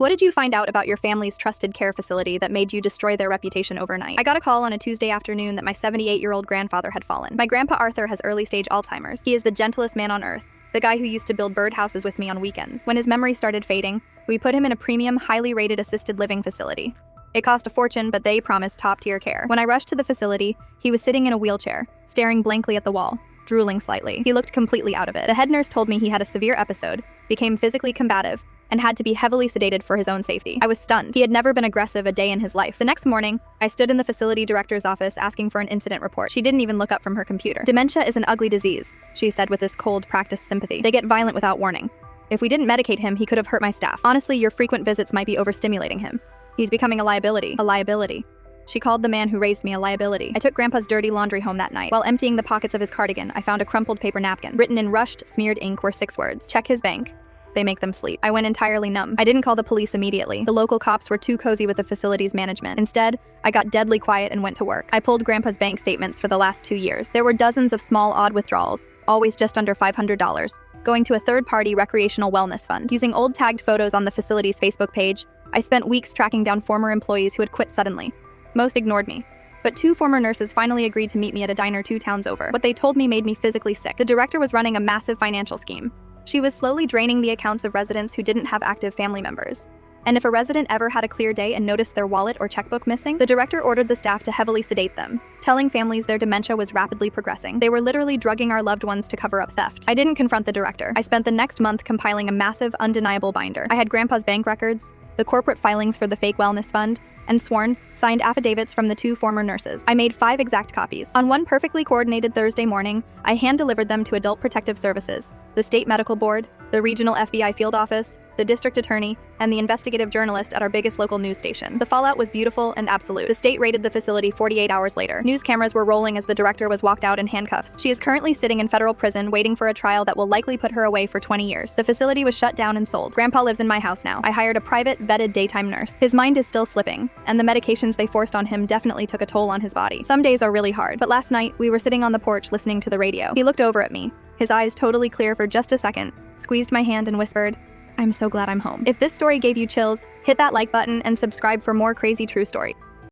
What did you find out about your family's trusted care facility that made you destroy their reputation overnight? I got a call on a Tuesday afternoon that my 78-year-old grandfather had fallen. My grandpa Arthur has early-stage Alzheimer's. He is the gentlest man on earth, the guy who used to build birdhouses with me on weekends. When his memory started fading, we put him in a premium, highly rated assisted living facility. It cost a fortune, but they promised top-tier care. When I rushed to the facility, he was sitting in a wheelchair, staring blankly at the wall, drooling slightly. He looked completely out of it. The head nurse told me he had a severe episode, became physically combative, and had to be heavily sedated for his own safety. I was stunned. He had never been aggressive a day in his life. The next morning, I stood in the facility director's office asking for an incident report. She didn't even look up from her computer. "Dementia is an ugly disease," she said with this cold, practiced sympathy. "They get violent without warning. If we didn't medicate him, he could have hurt my staff. Honestly, your frequent visits might be overstimulating him. He's becoming a liability." A liability. She called the man who raised me a liability. I took Grandpa's dirty laundry home that night. While emptying the pockets of his cardigan, I found a crumpled paper napkin. Written in rushed, smeared ink were 6 words. "Check his bank. They make them sleep." I went entirely numb. I didn't call the police immediately. The local cops were too cozy with the facility's management. Instead, I got deadly quiet and went to work. I pulled Grandpa's bank statements for the last 2 years. There were dozens of small, odd withdrawals, always just under $500, going to a third-party recreational wellness fund. Using old tagged photos on the facility's Facebook page, I spent weeks tracking down former employees who had quit suddenly. Most ignored me. But 2 former nurses finally agreed to meet me at a diner 2 towns over. What they told me made me physically sick. The director was running a massive financial scheme. She was slowly draining the accounts of residents who didn't have active family members. And if a resident ever had a clear day and noticed their wallet or checkbook missing, the director ordered the staff to heavily sedate them, telling families their dementia was rapidly progressing. They were literally drugging our loved ones to cover up theft. I didn't confront the director. I spent the next month compiling a massive, undeniable binder. I had Grandpa's bank records, the corporate filings for the fake wellness fund, and sworn, signed affidavits from the 2 former nurses. I made 5 exact copies. On one perfectly coordinated Thursday morning, I hand-delivered them to Adult Protective Services, the State Medical Board, the Regional FBI Field Office, the District Attorney, and the investigative journalist at our biggest local news station. The fallout was beautiful and absolute. The state raided the facility 48 hours later. News cameras were rolling as the director was walked out in handcuffs. She is currently sitting in federal prison waiting for a trial that will likely put her away for 20 years. The facility was shut down and sold. Grandpa lives in my house now. I hired a private, vetted daytime nurse. His mind is still slipping, and the medications they forced on him definitely took a toll on his body. Some days are really hard, but last night, we were sitting on the porch listening to the radio. He looked over at me, his eyes totally clear for just a second, squeezed my hand and whispered, "I'm so glad I'm home." If this story gave you chills, hit that like button and subscribe for more crazy true stories.